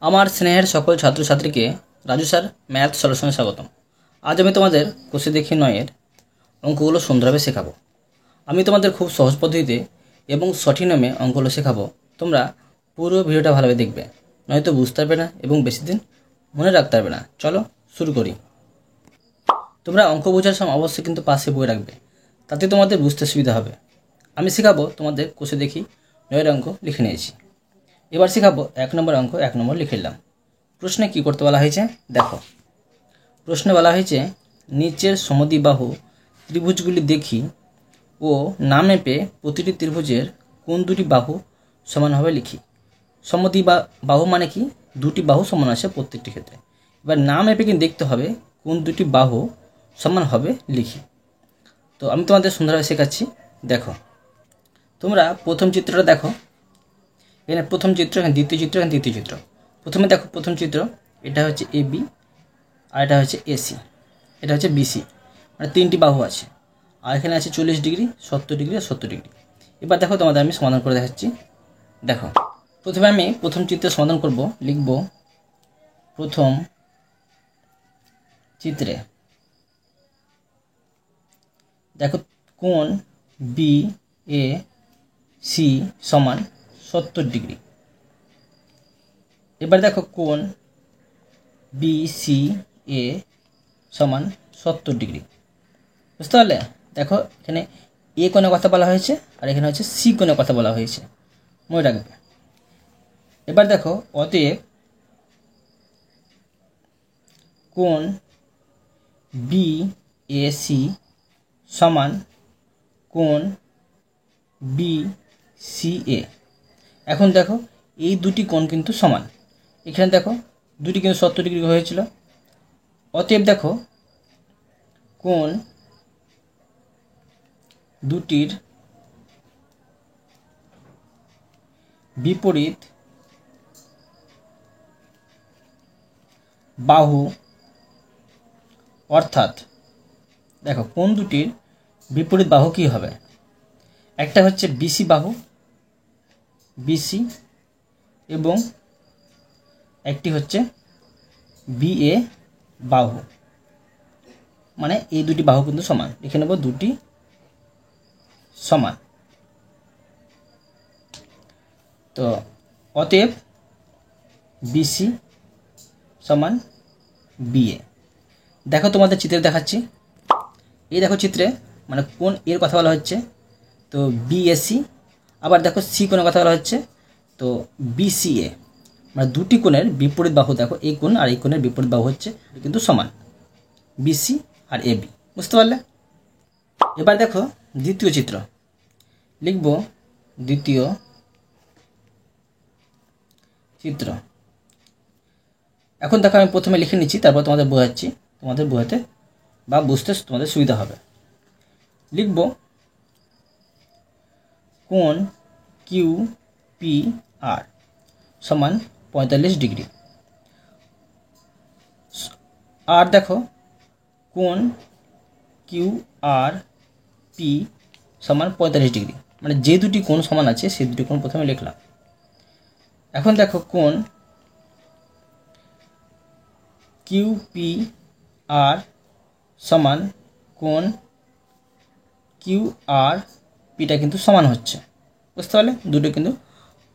আমার স্নেহের সকল ছাত্রছাত্রীকে রাজু স্যার ম্যাথ সলিউশনে স্বাগতম। আজ আমি তোমাদের কোষে দেখি নয়ের অঙ্কগুলো সুন্দরভাবে শেখাবো। আমি তোমাদের খুব সহজ পদ্ধতিতে এবং সঠিক নিয়মে অঙ্কগুলো শেখাবো। তোমরা পুরো ভিডিওটা ভালোভাবে দেখবে, নয়তো বুঝতে পারবে না এবং বেশি দিন মনে রাখতে পারবে না। চলো শুরু করি। তোমরা অঙ্ক বোঝার সময় অবশ্যই কিন্তু পাশে বই রাখবে, তাতে তোমাদের বুঝতে সুবিধা হবে। আমি শেখাবো তোমাদের কোষে দেখি নয়ের অঙ্ক লিখে নিয়েছি। এবার শেখাবো 1 নম্বর অঙ্ক 1 নম্বর লিখে নিলাম। প্রশ্নে কী করতে বলা হয়েছে দেখো। প্রশ্নে বলা হয়েছে নিচের সমদ্বিবাহু ত্রিভুজগুলি দেখি ও না মেপে প্রতিটি ত্রিভুজের কোন দুটি বাহু সমানভাবে লিখি। বাহু মানে কি, দুটি বাহু সমান আছে প্রত্যেকটি ক্ষেত্রে। এবার না মেপে কিন্তু দেখতে হবে কোন দুটি বাহু সমান হবে লিখি। তো আমি তোমাদের সুন্দরভাবে শেখাচ্ছি। দেখো, তোমরা প্রথম চিত্রটা দেখো। এখানে প্রথম চিত্র, এখানে দ্বিতীয় চিত্র, এখানে তৃতীয় চিত্র। প্রথমে দেখো প্রথম চিত্র, এটা হচ্ছে AB আর এটা হচ্ছে AC, এটা হচ্ছে BC, মানে তিনটি বাহু আছে। আর এখানে আছে 40 ডিগ্রি, 70 ডিগ্রি আর 70 ডিগ্রি। এবার দেখো তোমাদের আমি সমাধান করে দেখাচ্ছি। দেখো, প্রথমে আমি প্রথম চিত্রের সমাধান করব। লিখব প্রথম চিত্রে দেখো কোণ BAC সমান 70 ডিগ্রি। এবার দেখো কোণ BCA সমান 70 ডিগ্রি। বুঝতে পারলে? দেখো এখানে A কোণের কথা বলা হয়েছে আর এখানে হচ্ছে C কোণের কথা বলা হয়েছে, মনে রাখবে। এবার দেখো অতএব কোণ BAC সমান কোণ BCA। এখন দেখো এই দুটি কোণ কিন্তু সমান। এখানে দেখো দুটি কিন্তু 70 ডিগ্রি হয়েছিল। অতএব দেখো কোণ দুটির বিপরীত বাহু, অর্থাৎ দেখো কোণ দুটির বিপরীত বাহু কি হবে, একটা হচ্ছে BC বাহু BC এবং একটি হচ্ছে BA বাহু, মানে এই দুটি বাহু কিন্তু সমান। লিখে নেব দুটি সমান। তো অতএব BC সমান BA। দেখো তোমাদের চিত্রে দেখাচ্ছি। এই দেখো চিত্রে মানে কোণ এর কথা বলা হচ্ছে, তো BAC। আবার দেখো C কোণের কথা বলা হচ্ছে, তো BCA। মানে দুটি কোণের বিপরীত বাহু, দেখো এই কোণ আর এই কোণের বিপরীত বাহু হচ্ছে কিন্তু সমান, BC আর AB। বুঝতে পারলে? এবার দেখো দ্বিতীয় চিত্র। লিখব দ্বিতীয় চিত্র। এখন দেখো আমি প্রথমে লিখে নিচ্ছি, তারপর তোমাদের বোঝাচ্ছি, তোমাদের বোঝাতে বা বুঝতে তোমাদের সুবিধা হবে। লিখব কোণ QPR সমান 45 ডিগ্রি। আর দেখো কোণ QRP সমান 45 ডিগ্রি, মানে যে দুটি কোণ সমান আছে সেই দুটি কোণ প্রথমে লিখলাম। এখন দেখো কোণ QPR সমান কোণ QRPটা কিন্তু সমান হচ্ছে। বুঝতে পারলে? দুটো কিন্তু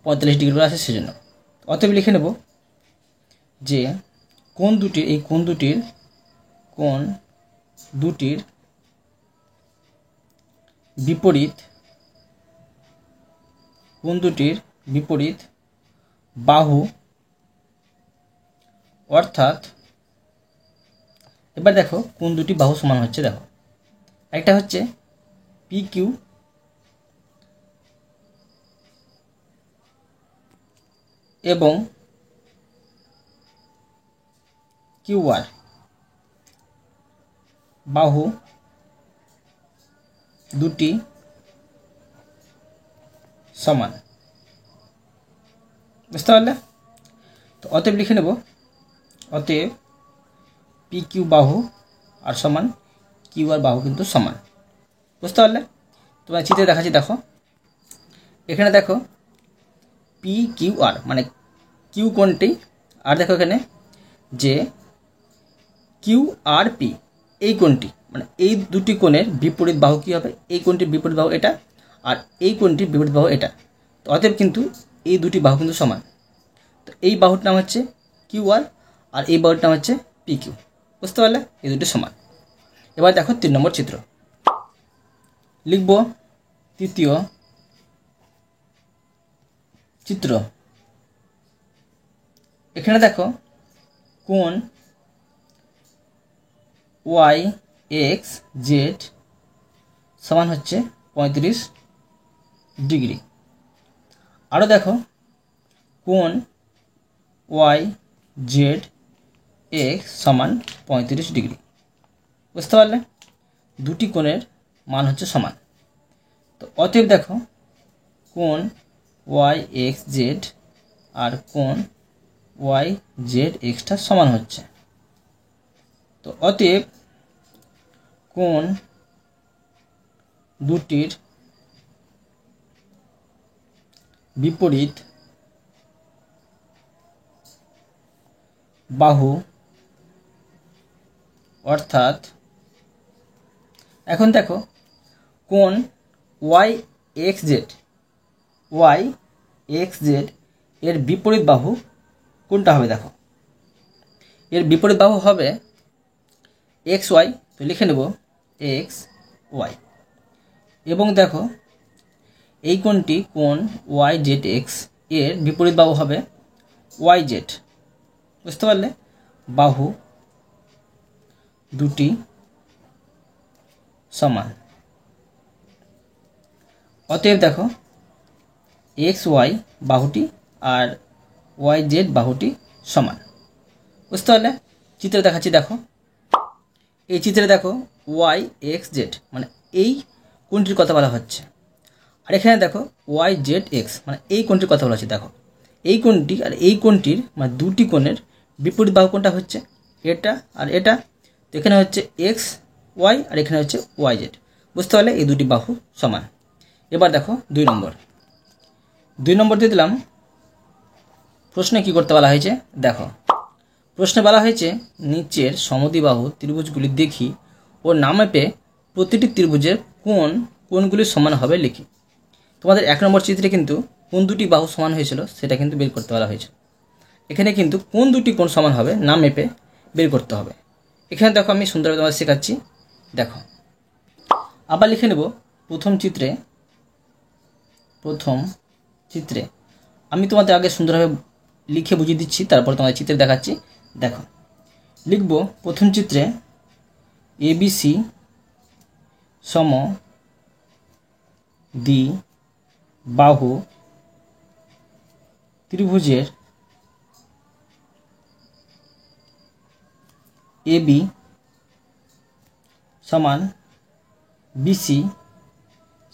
45 ডিগ্রি করে আছে সেজন্য। অতএব লিখে নেব যে কোণ দুটির বিপরীত বাহু, অর্থাৎ এবার দেখো কোন দুটি বাহু সমান হচ্ছে। দেখো একটা হচ্ছে PQ এবং QR বাহু দুটি সমান। বুঝতে পারলে? তো অতএব লিখে নেব, অতএব PQ বাহু আর সমান QR বাহু কিন্তু সমান। বুঝতে পারলে? তোমার চিত্রে দেখাচ্ছি। দেখো এখানে দেখো PQR মানে কিউ কোণটি আর দেখো এখানে যে কিউ আর পি এই কোণটি, মানে এই দুটি কোণের বিপরীত বাহু কী হবে, এই কোণটির বিপরীত বাহু এটা আর এই কোণটির বিপরীত বাহু এটা। তো অতএব কিন্তু এই দুটি বাহু কিন্তু সমান। তো এই বাহুর নাম হচ্ছে কিউ আর এই বাহুর নাম হচ্ছে পি কিউ। বুঝতে পারলে, এই দুটি সমান। এবার দেখো 3 নম্বর চিত্র লিখব। তৃতীয় চিত্র, এখানে দেখো কোণ ওয়াই এক্স জেড সমান হচ্ছে 35 ডিগ্রি। আরও দেখো কোণ ওয়াই জেড এক্স সমান 35 ডিগ্রি। বুঝতে পারলে, দুটি কোণের মান হচ্ছে সমান। তো অতএব দেখো কোণ ওয়াই এক্স জেড আর কোণ ওয়াই জেড এক্সটা সমান হচ্ছে। তো অতএব কোণ দুটির বিপরীত বাহু অর্থাৎ এখন দেখো কোণ ওয়াই এক্স জেড এর বিপরীত বাহু কোনটা হবে? দেখো এর বিপরীত বাহু হবে এক্স ওয়াই। তো লিখে নেব এক্স ওয়াই। এবং দেখো এই কোণটি কোণ ওয়াই জেড এক্স এর বিপরীত বাহু হবে ওয়াই জেড। বুঝতে পারলে, বাহু দুটি সমান। অতএব দেখো এক্স ওয়াই বাহুটি আর ওয়াই জেড বাহুটি সমান। বুঝতে পারলে, চিত্রে দেখাচ্ছি। দেখো এই চিত্রে দেখো ওয়াই এক্স জেড মানে এই কোণটির কথা বলা হচ্ছে, আর এখানে দেখো ওয়াই জেড এক্স মানে এই কোণটির কথা বলা হচ্ছে। দেখো এই কোণটি আর এই কোণটির মানে দুটি কোণের বিপরীত বাহু কোণটা হচ্ছে এটা আর এটা। তো এখানে হচ্ছে এক্স ওয়াই আর এখানে হচ্ছে ওয়াই জেড। বুঝতে পারলে, এই দুটি বাহু সমান। এবার দেখো 2 নম্বর দিয়ে দিলাম। প্রশ্নে কি করতে বলা হয়েছে দেখো। প্রশ্নে বলা হয়েছে নিচের সমদ্বিবাহু ত্রিভুজগুলি দেখি ও না মেপে প্রতিটি ত্রিভুজের কোণগুলি সমান হবে লিখি। তোমাদের 1 নম্বর চিত্রে কিন্তু কোন দুটি বাহু সমান হয়েছিল সেটা কিন্তু বের করতে বলা হয়েছে। এখানে কিন্তু কোন দুটি কোণ সমান হবে না মেপে বের করতে হবে। এখানে দেখো আমি সুন্দরভাবে তোমাদের শেখাচ্ছি। দেখো আবার লিখে নেব। প্রথম চিত্রে আমি তোমাদের আগে সুন্দরভাবে লিখে বুঝিয়ে দিচ্ছি, তারপর তোমাদের চিত্রে দেখাচ্ছি। দেখো লিখব প্রথম চিত্রে এবিসি সম দ্বি বাহু ত্রিভুজের এবি সমান বিসি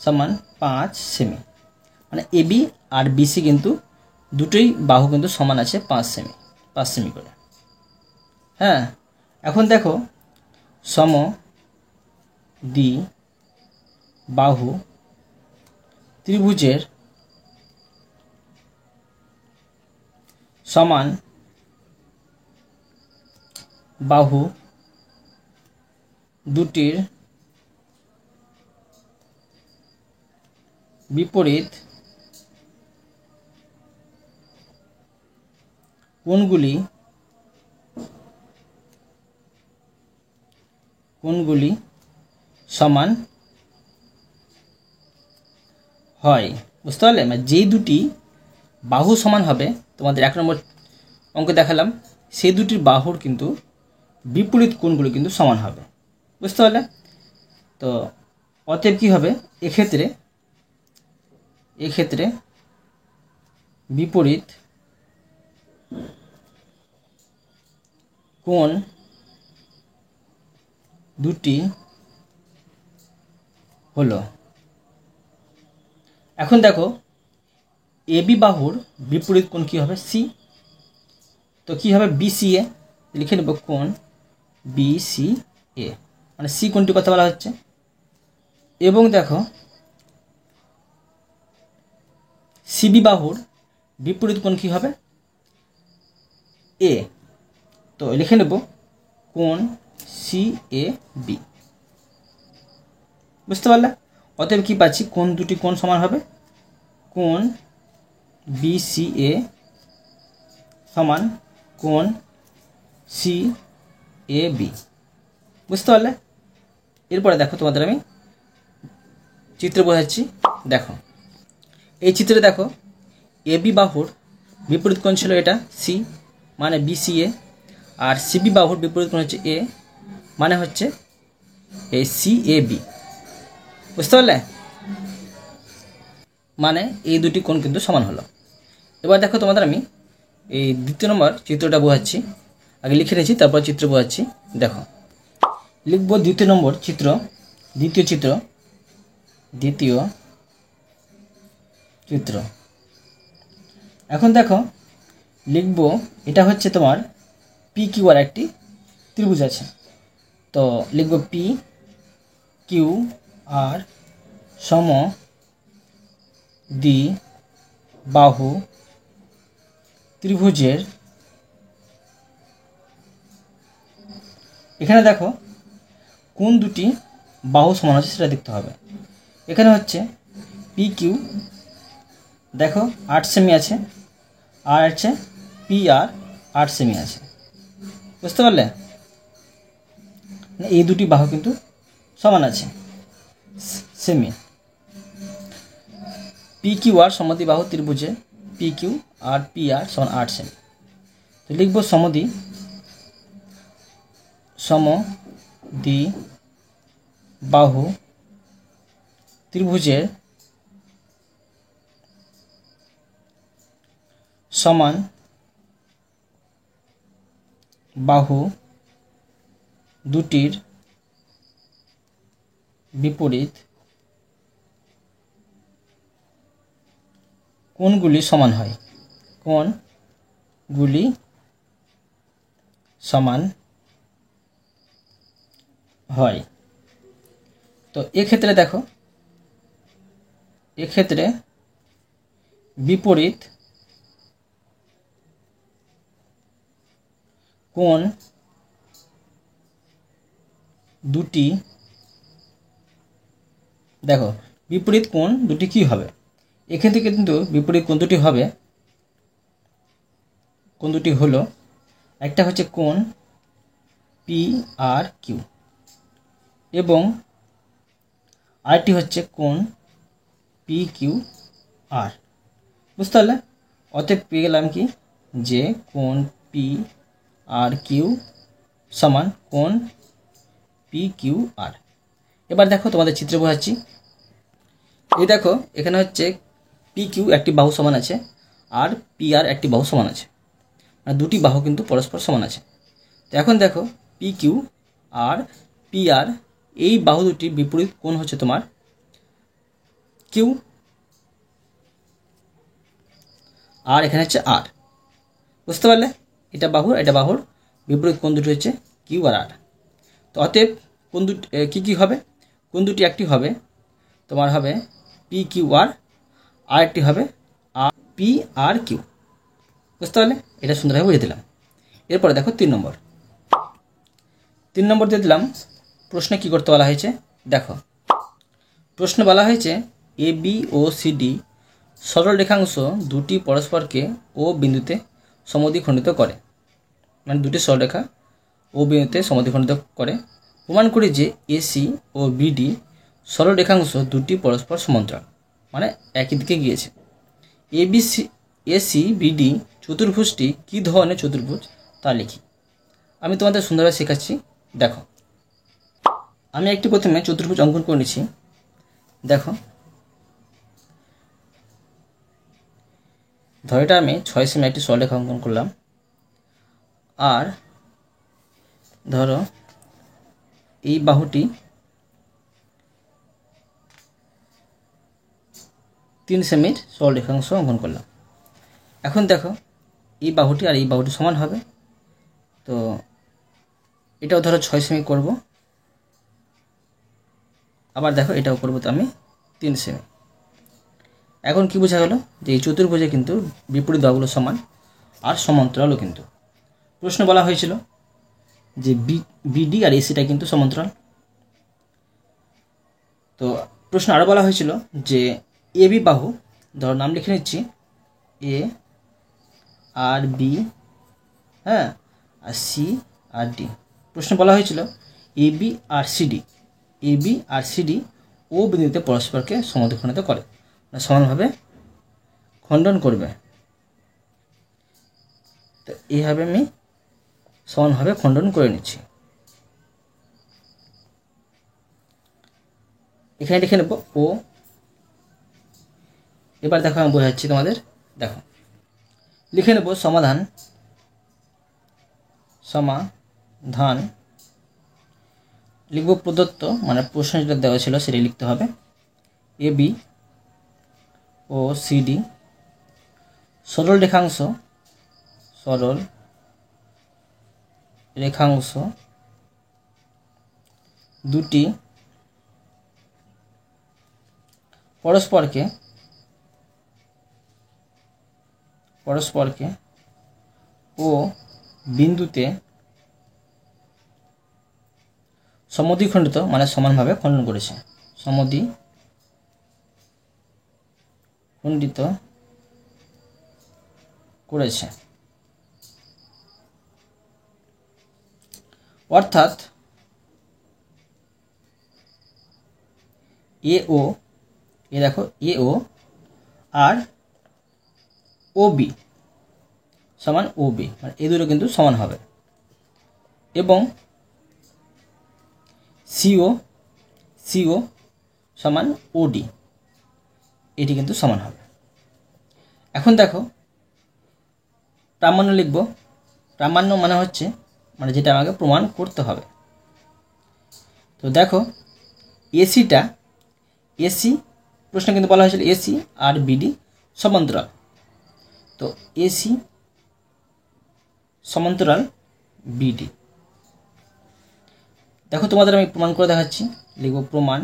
সমান 5 সেমি। মানে এবি আর বিসি কিন্তু দুটোই বাহু কিন্তু সমান আছে 5 সেমি করে। হ্যাঁ, এখন দেখো সম দ্বি বাহু ত্রিভুজের সমান বাহু দুটির বিপরীত কোণগুলি সমান হয়। বুঝতে পারলে, মানে যেই দুটি বাহু সমান হবে তোমাদের 1 নম্বর অঙ্ক দেখালাম, সেই দুটির বাহুর কিন্তু বিপরীত কোণগুলি কিন্তু সমান হবে। বুঝতে পারলে, তো অতএব কী হবে, এক্ষেত্রে বিপরীত কোণ দুটি হলো। এখন দেখো এবি বাহুর বিপরীত কোণ কী হবে? সি। তো কী হবে? বিসিএ। লিখে নেব কোণ বিসিএ, মানে সি কোণটির কথা বলা হচ্ছে। এবং দেখো সিবি বাহুর বিপরীত কোণ কী হবে? এ। তো লিখে নেব কোণ CAB। বুঝতে পারলে? অতএব কি পাচ্ছি, কোন দুটি কোণ সমান হবে, কোণ BCA সমান কোণ CAB। বুঝতে পারলে? এরপরে দেখো তোমাদের আমি চিত্র বোঝাচ্ছি। দেখো এই চিত্রে দেখো AB বাহুর বিপরীত কোণ ছিল এটা C, মানে BCA, আর CB বাহুর বিপরীত কোণ হচ্ছে A, মানে হচ্ছে এই CAB। বুঝতে পারলে? মানে এই দুটি কোণ কিন্তু সমান হলো। এবার দেখো তোমাদের আমি এই দ্বিতীয় নম্বর চিত্রটা বোঝাচ্ছি। আগে লিখে নিয়েছি, তারপর চিত্র বোঝাচ্ছি। দেখো লিখব দ্বিতীয় নম্বর চিত্র, দ্বিতীয় চিত্র। এখন দেখো লিখব, এটা হচ্ছে তোমার PQR একটি ত্রিভুজ আছে। তো লিখব PQR সম দ্বিবাহু ত্রিভুজের, এখানে দেখো কোন দুটি বাহু সমান আছে সেটা দেখতে হবে। এখানে হচ্ছে PQ দেখো 8 সেমি আছে, আর হচ্ছে PR 8 সেমি আছে। বুঝতে পারলে? এই দুটি বাহু কিন্তু সমান আছে, সেমি। PQR সমদ্বিবাহু ত্রিভুজে PQ আর PR সমান 8 সেমি। তো লিখব সমদ্বিবাহু ত্রিভুজের সমান বাহু দুটির বিপরীত কোণগুলি সমান হয়, কোণগুলি সমান হয়। তো এক্ষেত্রে দেখো, এক্ষেত্রে বিপরীত কোণ দুটি, দেখো বিপরীত কোণ দুটি কি হবে, এখান থেকে কিন্তু বিপরীত কোণ দুটি হবে, কোণ দুটি হলো, একটা হচ্ছে কোণ PRQ এবং আরেকটি হচ্ছে কোণ PQR। বুঝতে পারলে? অতএব পেয়ে গেলাম কি, যে কোণ PRQ সমান কোণ PQR। এবার দেখো তোমাদের চিত্রে বোঝাচ্ছি। এই দেখো এখানে হচ্ছে PQ একটি বাহু সমান আছে আর PR একটি বাহু সমান আছে, মানে দুটি বাহু কিন্তু পরস্পর সমান আছে। তো এখন দেখো PQ আর PR এই বাহু দুটির বিপরীত কোণ হচ্ছে তোমার Q, আর এখানে হচ্ছে R। বুঝতে পারলে? এটা বাহুর, এটা বাহুর বিপরীত কোণ দুটি হচ্ছে Q আর R। তো অতএব কোণ দুটি কী হবে, কোণ দুটি একটি হবে তোমার হবে PQR, আর একটি হবে PRQ। বুঝতে পারলে? এটা সুন্দরভাবে বুঝে দিলাম। এরপরে দেখো 3 নম্বর দিয়ে দিলাম। প্রশ্নে কি করতে বলা হয়েছে দেখো, প্রশ্নে বলা হয়েছে AB ও CD সরল রেখাংশ দুটি পরস্পরকে ও বিন্দুতে সমদ্বিখণ্ডিত করে, মানে দুটি সরলরেখা ও বিন্দুতে সমদ্বিখণ্ডিত করে। প্রমাণ করি যে AC ও BD সরল রেখাংশ দুটি পরস্পর সমান্তরাল, মানে একই দিকে গিয়েছে। ACBD চতুর্ভুজটি কী ধরনের চতুর্ভুজ তা লিখি। আমি তোমাদের সুন্দরভাবে শেখাচ্ছি। দেখো আমি একটি প্রথমে চতুর্ভুজ অঙ্কন করে নিচ্ছি। দেখো ধরো এটা আমি 6 সেমি একটি সরলরেখা অঙ্কন করলাম, আর ধরো এই বাহুটি 3 সেমির সরলরেখাংশ অঙ্কন করলাম। এখন দেখো এই বাহুটি আর এই বাহুটি সমান হবে, তো এটাও ধরো 6 সেমি করব, আবার দেখো এটাও করব তো আমি 3 সেমি। এখন কি বোঝা গেল যে এই চতুর্ভুজে কিন্তু বিপরীত বাহুগুলো সমান আর সমান্তরালও কিন্তু। প্রশ্ন বলা হয়েছিল যে বিডি আর এসিটা কিন্তু সমান্তরাল। তো প্রশ্ন আরও বলা হয়েছিল যে এবি বাহু, ধরো নাম লিখে নিচ্ছি, এ আর বি, হ্যাঁ, আর সি আর ডি। প্রশ্ন বলা হয়েছিল এবি আর সিডি ও বিন্দুতে পরস্পরকে সমদ্বিখণ্ডিত করে, মানে সমানভাবে খণ্ডন করবে। তো এইভাবে আমি সমানভাবে খণ্ডন করে নিচ্ছি। এখানে লিখে নেব ও। এবার দেখো আমি বোঝাচ্ছি তোমাদের, দেখো লিখে নেব সমাধান লিখব প্রদত্ত, মানে প্রশ্ন যেটা দেওয়া ছিল সেটাই লিখতে হবে। এ বি ও সিডি সরল রেখাংশ দুটি পরস্পরকে ও বিন্দুতে সমদ্বিখণ্ডিত, মানে সমানভাবে খণ্ডন করেছে, সমদ্বিখণ্ডিত করেছে। অর্থাৎ এও, এ দেখো এও আর ওবি সমান ওবি, মানে এই দুটো কিন্তু সমান হবে। এবং সিও সমান ওডি, এটি কিন্তু সমান হবে। এখন দেখো প্রামাণ্য লিখব। প্রামাণ্য মানে হচ্ছে, মানে যেটা আমাকে প্রমাণ করতে হবে। তো দেখো এসি প্রশ্ন কিন্তু বলা হয়েছিল এসি আর বিডি সমান্তরাল। তো এসি সমান্তরাল বিডি। দেখো তোমাদের আমি প্রমাণ করে দেখাচ্ছি। লিখব প্রমাণ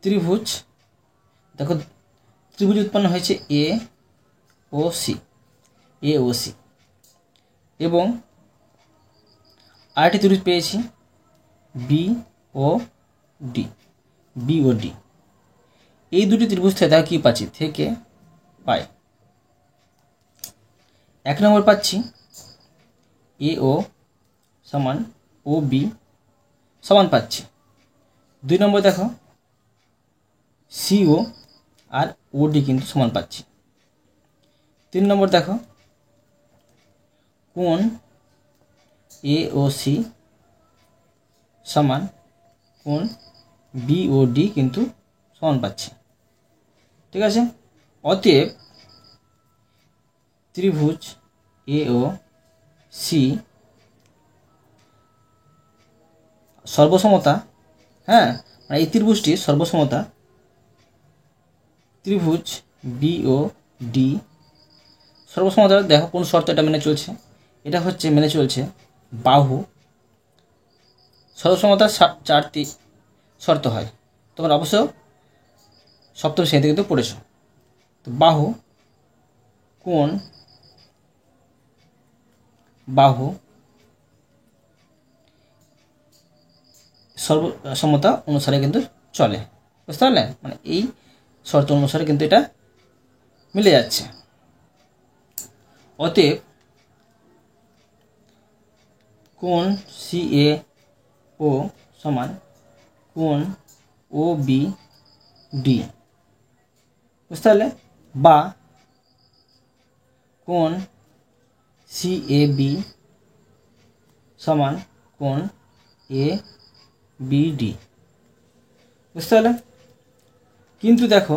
ত্রিভুজ। দেখো ত্রিভুজ উৎপন্ন হয়েছে এ ও সি এবং আরেকটি ত্রিভুজ পেয়েছি বি ও ডি। এই দুটি ত্রিভুজ থেকে দেখো কী পাচ্ছি, থেকে পাই। 1 নম্বর পাচ্ছি এ ও সমান ও বি সমান পাচ্ছি। 2 নম্বর দেখো সিও আর ওডি কিন্তু সমান পাচ্ছি। 3 নম্বর দেখো কোণ এ ও সি সমান কোণ বি ও ডি কিন্তু সমান পাচ্ছি। ঠিক আছে, অতএব ত্রিভুজ এ ও সি সর্বসমতা, হ্যাঁ, মানে এই ত্রিভুজটির সর্বসমতা ত্রিভুজ বি ও ডি সর্বসমতা। দেখো কোন শর্ত এটা মেনে চলছে, এটা হচ্ছে মেনে চলছে বাহু সর্বসমতার 4টি শর্ত হয়। তোমরা অবশ্য সপ্তম শ্রেণীতে কিন্তু পড়েছ। তো বাহু সর্বসমতা অনুসারে কিন্তু চলে, বুঝতে পারলে? মানে এই শর্ত অনুসারে কিন্তু এটা মিলে যাচ্ছে। অতএব কোণ সি এ ও সমান কোণ ও বি ডি, বুঝতে পারলে? বা কোণ সি এ বি সমান কোণ এ বি ডি, বুঝতে পারলে? কিন্তু দেখো,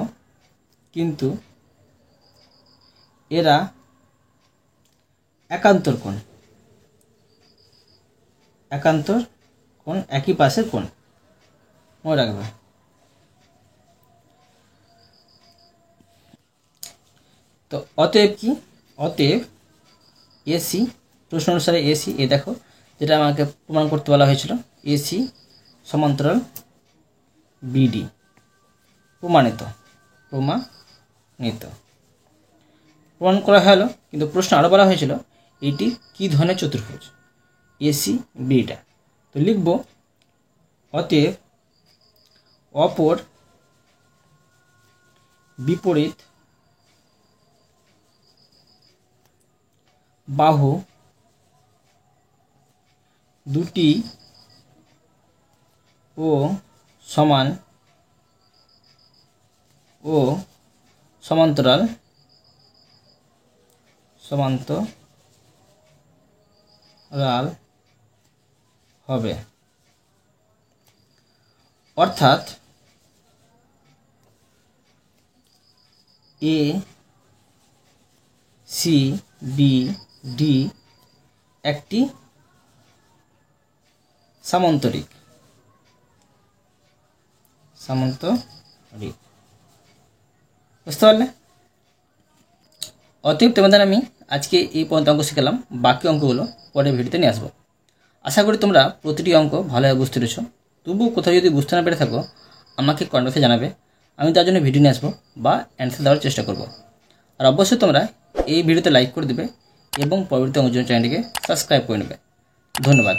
কিন্তু এরা একান্তর কোণ, একই পাশের কোণ, মনে রাখবে। তো অতএব কি, অতএব এসি প্রশ্ন অনুসারে এসি, এ দেখো যেটা আমাকে প্রমাণ করতে বলা হয়েছিল, এসি সমান্তরাল বিডি প্রমাণিত। প্রমাণ করা হলো, কিন্তু প্রশ্ন আরও বলা হয়েছিল এটি কী ধরনের চতুর্ভুজ, এসি বিটা। তো লিখব অতএব অপর বিপরীত বাহু দুটি ও সমান ও সমান্তরাল হবে, অর্থাৎ এ সি বি ডি একটি সামান্তরিক। বুঝতে পারলে? অতএব তোমাদের আমি আজকে এই পর্যন্ত অঙ্ক শিখালাম, বাকি অঙ্কগুলো পরের ভিডিওতে নিয়ে আসবো। আশা করি তোমরা প্রতিটি অঙ্ক ভালোভাবে বুঝতে পেরেছো। তবুও কোথাও যদি বুঝতে না পেরে থাকো আমাকে কমেন্টে জানাবে, আমি তার জন্য ভিডিও নিয়ে আসবো বা অ্যান্সার দেওয়ার চেষ্টা করব। আর অবশ্যই তোমরা এই ভিডিওতে লাইক করে দেবে এবং পরবর্তী অঙ্কের জন্য চ্যানেলটিকে সাবস্ক্রাইব করে নেবে। ধন্যবাদ।